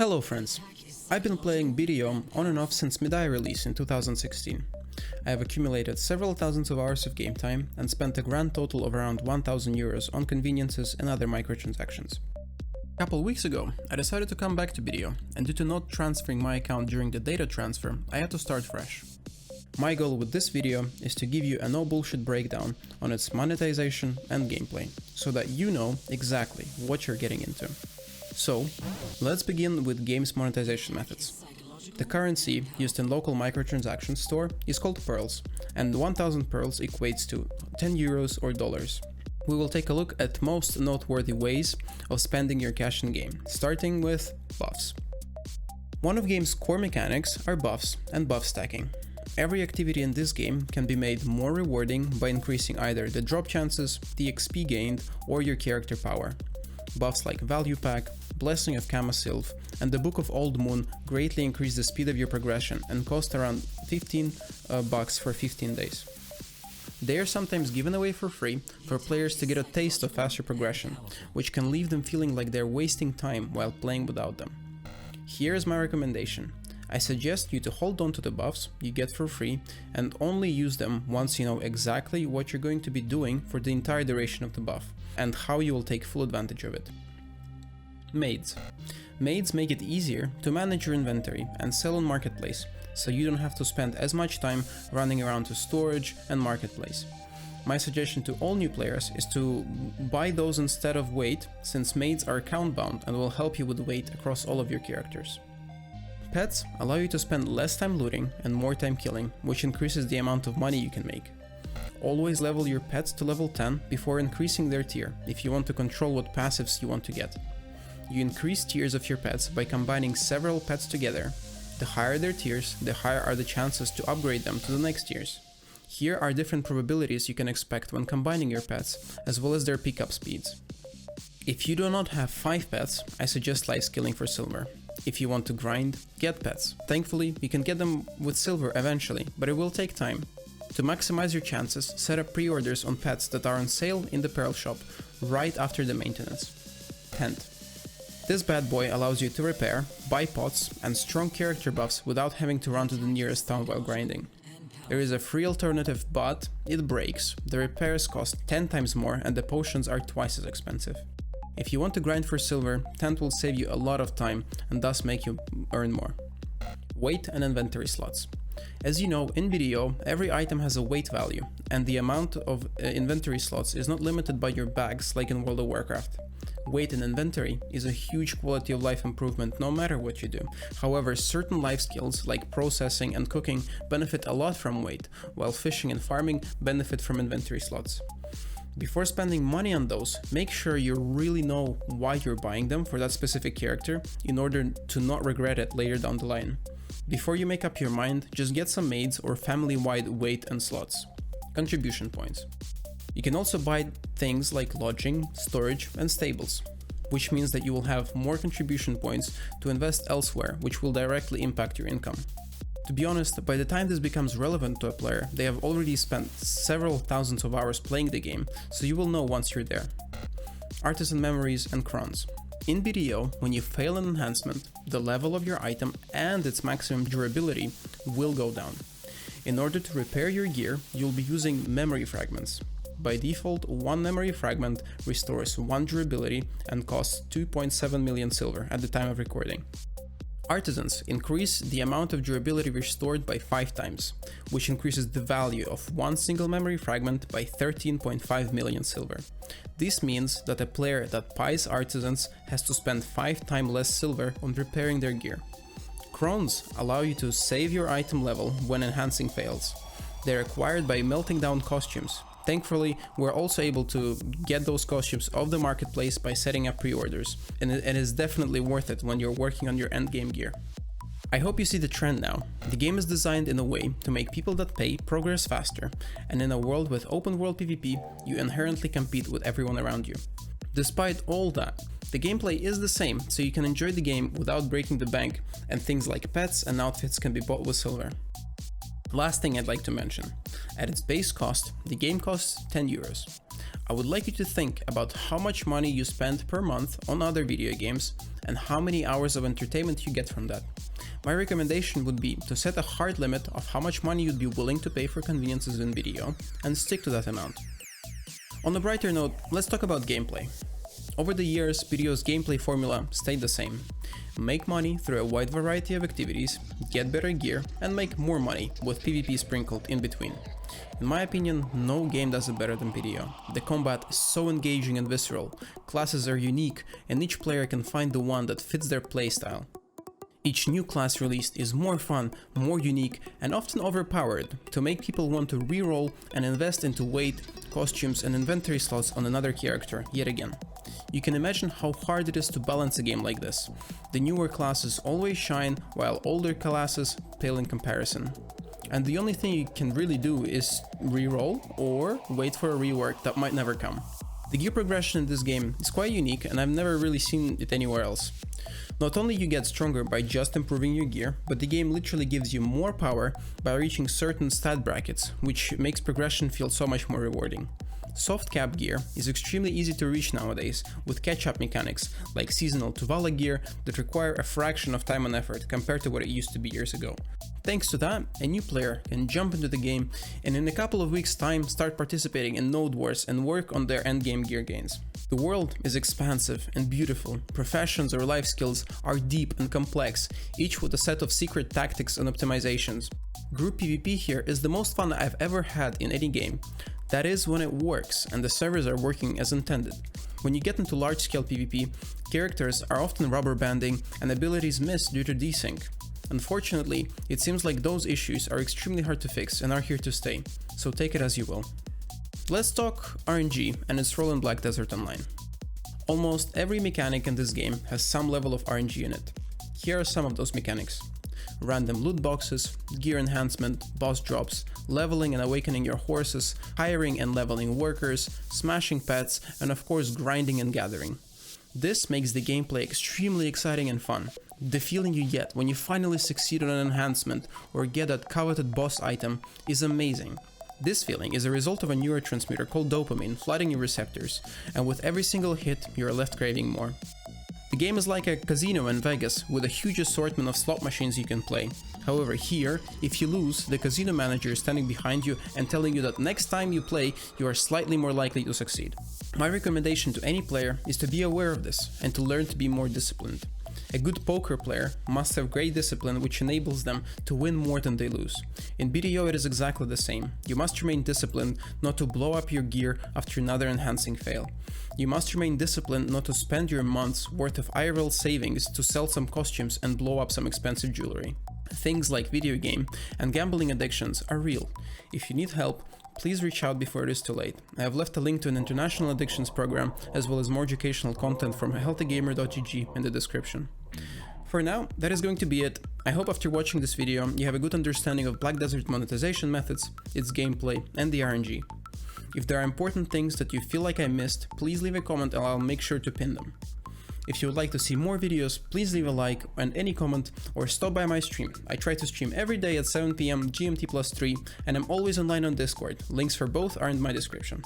Hello friends, I've been playing BDO on and off since mid-eye release in 2016. I have accumulated several thousands of hours of game time and spent a grand total of around 1000 euros on conveniences and other microtransactions. A couple weeks ago, I decided to come back to BDO, and due to not transferring my account during the data transfer, I had to start fresh. My goal with this video is to give you a no bullshit breakdown on its monetization and gameplay, so that you know exactly what you're getting into. So, let's begin with game's monetization methods. The currency used in local microtransaction store is called pearls, and 1000 pearls equates to 10 euros or dollars. We will take a look at most noteworthy ways of spending your cash in game, starting with buffs. One of game's core mechanics are buffs and buff stacking. Every activity in this game can be made more rewarding by increasing either the drop chances, the XP gained, or your character power. Buffs like Value Pack, Blessing of Camasylph, and the Book of Old Moon greatly increase the speed of your progression and cost around $15 for 15 days. They are sometimes given away for free for players to get a taste of faster progression, which can leave them feeling like they're wasting time while playing without them. Here's my recommendation. I suggest you to hold on to the buffs you get for free and only use them once you know exactly what you're going to be doing for the entire duration of the buff and how you will take full advantage of it. Maids. Maids make it easier to manage your inventory and sell on marketplace, so you don't have to spend as much time running around to storage and marketplace. My suggestion to all new players is to buy those instead of weight, since maids are account bound and will help you with weight across all of your characters. Pets allow you to spend less time looting and more time killing, which increases the amount of money you can make. Always level your pets to level 10 before increasing their tier if you want to control what passives you want to get. You increase tiers of your pets by combining several pets together. The higher their tiers, the higher are the chances to upgrade them to the next tiers. Here are different probabilities you can expect when combining your pets, as well as their pickup speeds. If you do not have 5 pets, I suggest life skilling for silver. If you want to grind, get pets. Thankfully, you can get them with silver eventually, but it will take time. To maximize your chances, set up pre-orders on pets that are on sale in the Pearl shop right after the maintenance. Tent. This bad boy allows you to repair, buy pots, and strong character buffs without having to run to the nearest town while grinding. There is a free alternative, but it breaks. The repairs cost 10 times more and the potions are twice as expensive. If you want to grind for silver, Tent will save you a lot of time and thus make you earn more. Weight and inventory slots. As you know, in BDO, every item has a weight value, and the amount of inventory slots is not limited by your bags like in World of Warcraft. Weight in inventory is a huge quality of life improvement no matter what you do. However, certain life skills like processing and cooking benefit a lot from weight, while fishing and farming benefit from inventory slots. Before spending money on those, make sure you really know why you're buying them for that specific character in order to not regret it later down the line. Before you make up your mind, just get some maids or family-wide weight and slots. Contribution points. You can also buy things like lodging, storage, and stables, which means that you will have more contribution points to invest elsewhere, which will directly impact your income. To be honest, by the time this becomes relevant to a player, they have already spent several thousands of hours playing the game, so you will know once you're there. Artisan memories and crowns. In BDO, when you fail an enhancement, the level of your item and its maximum durability will go down. In order to repair your gear, you'll be using memory fragments. By default, one memory fragment restores 1 durability and costs 2.7 million silver at the time of recording. Artisans increase the amount of durability restored by 5 times, which increases the value of one single memory fragment by 13.5 million silver. This means that a player that buys artisans has to spend 5 times less silver on repairing their gear. Crowns allow you to save your item level when enhancing fails. They're acquired by melting down costumes. Thankfully, we're also able to get those costumes off the marketplace by setting up pre-orders, and it is definitely worth it when you're working on your endgame gear. I hope you see the trend now. The game is designed in a way to make people that pay progress faster, and in a world with open world PvP, you inherently compete with everyone around you. Despite all that, the gameplay is the same, so you can enjoy the game without breaking the bank, and things like pets and outfits can be bought with silver. Last thing I'd like to mention, at its base cost, the game costs 10 euros. I would like you to think about how much money you spend per month on other video games and how many hours of entertainment you get from that. My recommendation would be to set a hard limit of how much money you'd be willing to pay for conveniences in video and stick to that amount. On a brighter note, let's talk about gameplay. Over the years, video's gameplay formula stayed the same. Make money through a wide variety of activities, get better gear, and make more money with PvP sprinkled in between. In my opinion, no game does it better than video. The combat is so engaging and visceral, classes are unique, and each player can find the one that fits their playstyle. Each new class released is more fun, more unique, and often overpowered to make people want to reroll and invest into weight, costumes, and inventory slots on another character yet again. You can imagine how hard it is to balance a game like this. The newer classes always shine, while older classes pale in comparison. And the only thing you can really do is reroll or wait for a rework that might never come. The gear progression in this game is quite unique, and I've never really seen it anywhere else. Not only you get stronger by just improving your gear, but the game literally gives you more power by reaching certain stat brackets, which makes progression feel so much more rewarding. Soft cap gear is extremely easy to reach nowadays, with catch-up mechanics like seasonal Tuvala gear that require a fraction of time and effort compared to what it used to be years ago. Thanks to that, a new player can jump into the game and in a couple of weeks' time start participating in node wars and work on their endgame gear gains. The world is expansive and beautiful, professions or life skills are deep and complex, each with a set of secret tactics and optimizations. Group PvP here is the most fun I've ever had in any game. That is when it works and the servers are working as intended. When you get into large-scale PvP, characters are often rubber banding and abilities miss due to desync. Unfortunately, it seems like those issues are extremely hard to fix and are here to stay, so take it as you will. Let's talk RNG and its role in Black Desert Online. Almost every mechanic in this game has some level of RNG in it. Here are some of those mechanics. Random loot boxes, gear enhancement, boss drops, leveling and awakening your horses, hiring and leveling workers, smashing pets, and of course grinding and gathering. This makes the gameplay extremely exciting and fun. The feeling you get when you finally succeed on an enhancement or get that coveted boss item is amazing. This feeling is a result of a neurotransmitter called dopamine flooding your receptors, and with every single hit you are left craving more. The game is like a casino in Vegas with a huge assortment of slot machines you can play. However, here, if you lose, the casino manager is standing behind you and telling you that next time you play, you are slightly more likely to succeed. My recommendation to any player is to be aware of this and to learn to be more disciplined. A good poker player must have great discipline, which enables them to win more than they lose. In BDO it is exactly the same. You must remain disciplined not to blow up your gear after another enhancing fail. You must remain disciplined not to spend your month's worth of IRL savings to sell some costumes and blow up some expensive jewelry. Things like video game and gambling addictions are real. If you need help, please reach out before it is too late. I have left a link to an international addictions program as well as more educational content from healthygamer.gg in the description. For now, that is going to be it. I hope after watching this video you have a good understanding of Black Desert monetization methods, its gameplay, and the RNG. If there are important things that you feel like I missed, please leave a comment and I'll make sure to pin them. If you would like to see more videos, please leave a like and any comment or stop by my stream. I try to stream every day at 7 PM GMT+3 and I'm always online on Discord. Links for both are in my description.